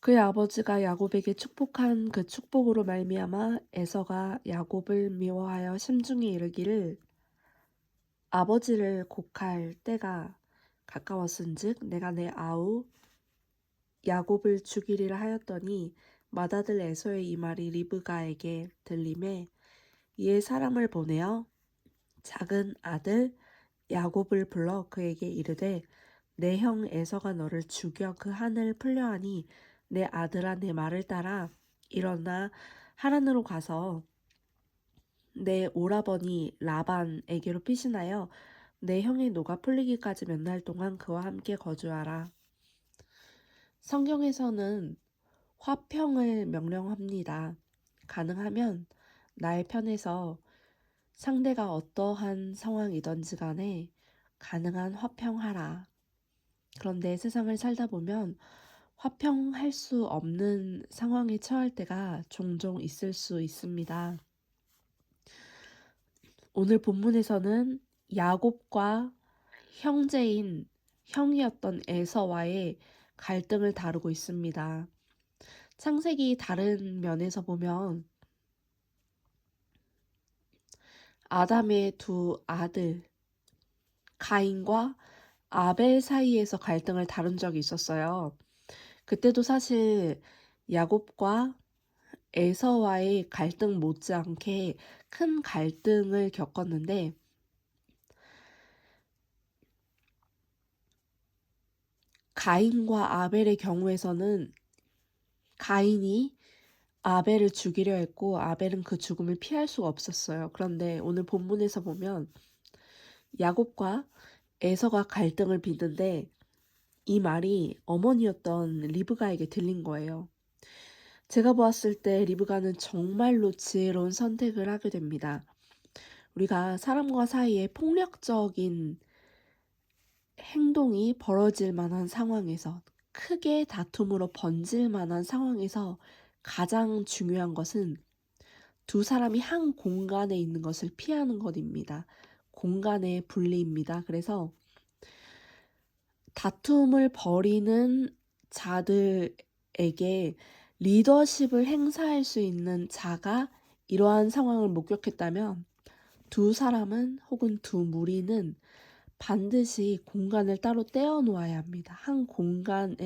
그의 아버지가 야곱에게 축복한 그 축복으로 말미암아 에서가 야곱을 미워하여 심중에 이르기를 아버지를 곡할 때가 가까웠은즉 내가 내 아우 야곱을 죽이리라 하였더니 맏아들 에서의 이 말이 리브가에게 들림에 이에 사람을 보내어 작은 아들 야곱을 불러 그에게 이르되 내 형 에서가 너를 죽여 그 한을 풀려하니 내 아들아 내 말을 따라 일어나 하란으로 가서 내 오라버니 라반에게로 피신하여 내 형의 노가 풀리기까지 몇 날 동안 그와 함께 거주하라. 성경에서는 화평을 명령합니다. 가능하면 나의 편에서 상대가 어떠한 상황이든지 간에 가능한 화평하라. 그런데 세상을 살다 보면 화평할 수 없는 상황에 처할 때가 종종 있을 수 있습니다. 오늘 본문에서는 야곱과 형제인 형이었던 에서와의 갈등을 다루고 있습니다. 창세기 다른 면에서 보면 아담의 두 아들 가인과 아벨 사이에서 갈등을 다룬 적이 있었어요. 그때도 사실 야곱과 에서와의 갈등 못지않게 큰 갈등을 겪었는데 가인과 아벨의 경우에서는 가인이 아벨을 죽이려 했고 아벨은 그 죽음을 피할 수가 없었어요. 그런데 오늘 본문에서 보면 야곱과 에서가 갈등을 빚는데 이 말이 어머니였던 리브가에게 들린 거예요. 제가 보았을 때 리브가는 정말로 지혜로운 선택을 하게 됩니다. 우리가 사람과 사이에 폭력적인 행동이 벌어질 만한 상황에서 크게 다툼으로 번질 만한 상황에서 가장 중요한 것은 두 사람이 한 공간에 있는 것을 피하는 것입니다. 공간의 분리입니다. 그래서 다툼을 벌이는 자들에게 리더십을 행사할 수 있는 자가 이러한 상황을 목격했다면 두 사람은 혹은 두 무리는 반드시 공간을 따로 떼어 놓아야 합니다. 한 공간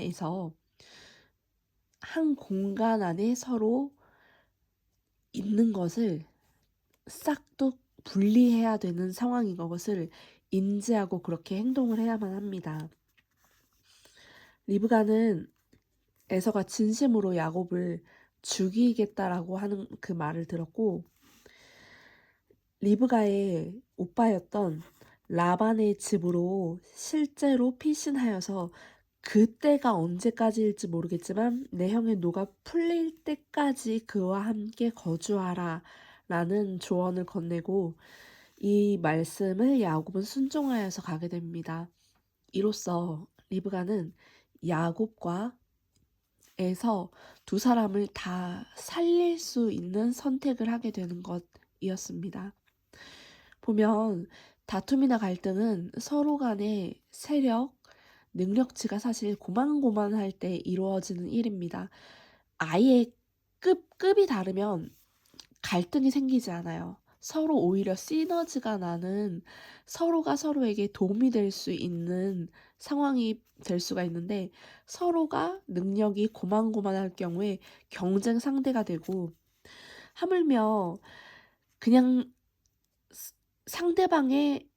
안에 서로 있는 것을 싹둑 분리해야 되는 상황인 것을 인지하고 그렇게 행동을 해야만 합니다. 리브가는 에서가 진심으로 야곱을 죽이겠다라고 하는 그 말을 들었고 리브가의 오빠였던 라반의 집으로 실제로 피신하여서 그때가 언제까지일지 모르겠지만 내 형의 노가 풀릴 때까지 그와 함께 거주하라 라는 조언을 건네고 이 말씀을 야곱은 순종하여서 가게 됩니다. 이로써 리브가는 야곱과 에서 두 사람을 다 살릴 수 있는 선택을 하게 되는 것이었습니다. 보면 다툼이나 갈등은 서로 간의 세력, 능력치가 사실 고만고만할 때 이루어지는 일입니다. 아예 급이 다르면 갈등이 생기지 않아요. 서로 오히려 시너지가 나는 서로가 서로에게 도움이 될 수 있는 상황이 될 수가 있는데 서로가 능력이 고만고만할 경우에 경쟁 상대가 되고 하물며 그냥 상대방의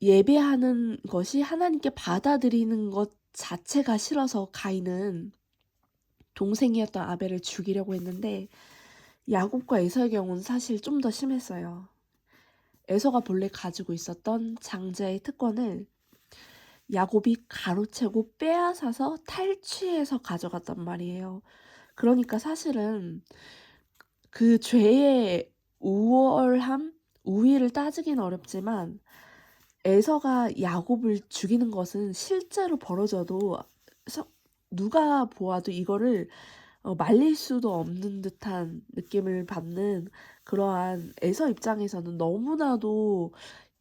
예배하는 것이 하나님께 받아들이는 것 자체가 싫어서 가인은 동생이었던 아벨을 죽이려고 했는데 야곱과 에서의 경우는 사실 좀 더 심했어요. 에서가 본래 가지고 있었던 장자의 특권을 야곱이 가로채고 빼앗아서 탈취해서 가져갔단 말이에요. 그러니까 사실은 그 죄의 우위를 따지긴 어렵지만 에서가 야곱을 죽이는 것은 실제로 벌어져도 누가 보아도 이거를 말릴 수도 없는 듯한 느낌을 받는 그러한 에서 입장에서는 너무나도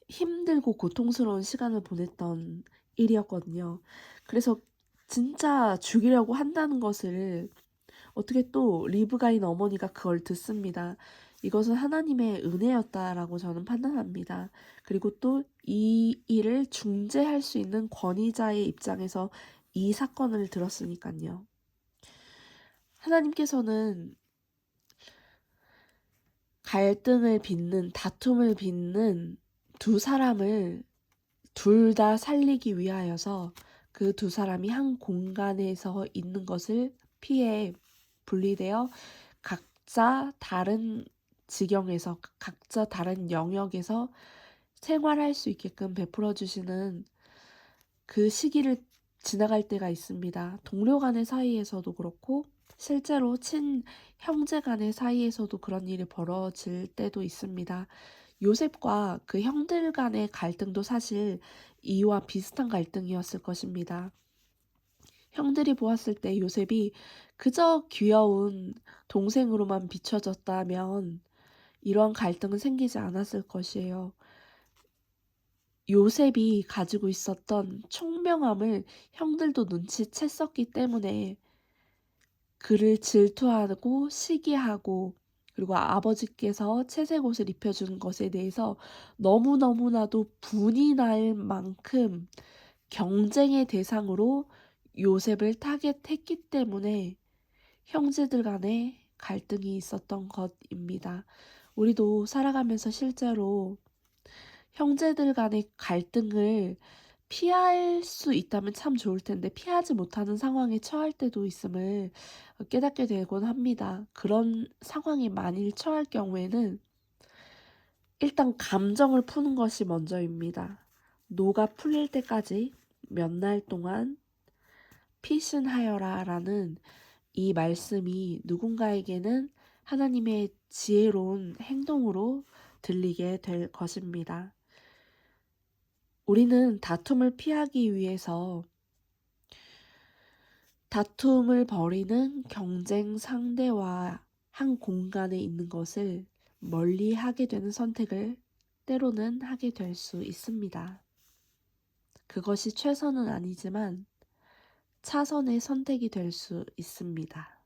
힘들고 고통스러운 시간을 보냈던 일이었거든요. 그래서 진짜 죽이려고 한다는 것을 어떻게 또 리브가인 어머니가 그걸 듣습니다. 이것은 하나님의 은혜였다라고 저는 판단합니다. 그리고 또 이 일을 중재할 수 있는 권위자의 입장에서 이 사건을 들었으니까요. 하나님께서는 갈등을 빚는, 다툼을 빚는 두 사람을 둘 다 살리기 위하여서 그 두 사람이 한 공간에서 있는 것을 피해 분리되어 각자 다른 지경에서, 각자 다른 영역에서 생활할 수 있게끔 베풀어 주시는 그 시기를 지나갈 때가 있습니다. 동료 간의 사이에서도 그렇고 실제로 형제 간의 사이에서도 그런 일이 벌어질 때도 있습니다. 요셉과 그 형들 간의 갈등도 사실 이와 비슷한 갈등이었을 것입니다. 형들이 보았을 때 요셉이 그저 귀여운 동생으로만 비춰졌다면 이런 갈등은 생기지 않았을 것이에요. 요셉이 가지고 있었던 총명함을 형들도 눈치챘었기 때문에 그를 질투하고 시기하고 그리고 아버지께서 채색 옷을 입혀주는 것에 대해서 너무너무나도 분이 날 만큼 경쟁의 대상으로 요셉을 타겟했기 때문에 형제들 간에 갈등이 있었던 것입니다. 우리도 살아가면서 실제로 형제들 간의 갈등을 피할 수 있다면 참 좋을 텐데 피하지 못하는 상황에 처할 때도 있음을 깨닫게 되곤 합니다. 그런 상황에 만일 처할 경우에는 일단 감정을 푸는 것이 먼저입니다. 노가 풀릴 때까지 몇 날 동안 피신하여라 라는 이 말씀이 누군가에게는 하나님의 지혜로운 행동으로 들리게 될 것입니다. 우리는 다툼을 피하기 위해서 다툼을 벌이는 경쟁 상대와 한 공간에 있는 것을 멀리 하게 되는 선택을 때로는 하게 될 수 있습니다. 그것이 최선은 아니지만 차선의 선택이 될 수 있습니다.